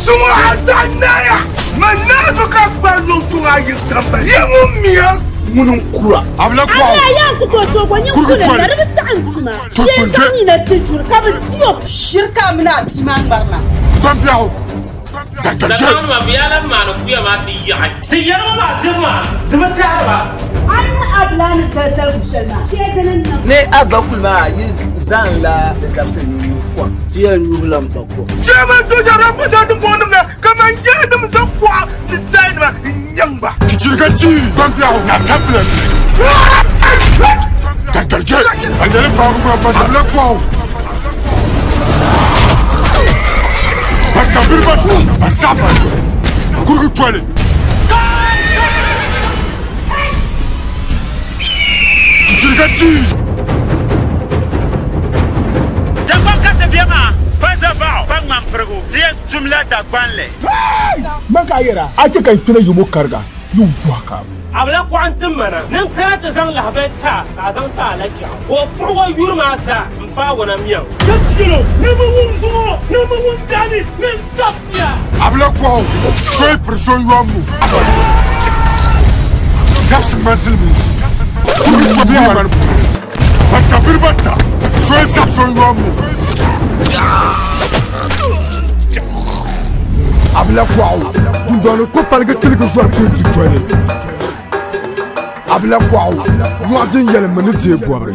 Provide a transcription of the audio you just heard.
سمع سنايا من نازك أكبر من سمع يسمى يا مميا من كورا أبلغ واو يا كتوتو بني كورا لا بتسانتما شيطاني نتجور كابتيو شركة منا كيمان برنا بامبياو دكان ما بيالا ما نقول ما تيجي تيجي ما تجمع دمتها أنا أبلان تزال وشلنا شيئا ne abba kulma zan la gafsani ko tiyan yulam bako جمع تجارة فجأة موننا كمان جادم زقوا نتاينا ينبع كيركاتي بامبياو ناسبل دكرجي عندنا بابا أبلغ واو بكبر بات أسابا كورك توالي كيركاتي Makayera, aje kai tuna yumo karga, yu waka. Abla kwantum mana, nan kana ta san lahabeta, ka san ta alaja. Ko furwa yurma sa, mpa wana miyan. Tatiro, nama wun zumo, nama wun dani, min safia. Abla kwao, soy person yuamu. Zaps masil minsi. Suri tobi amar. Bata birbata, soy zap soy yuamu. Abla kwao, dundalo ko palga telga swar ko tutwale. Abla kwao, mo adin yele menu te boabre.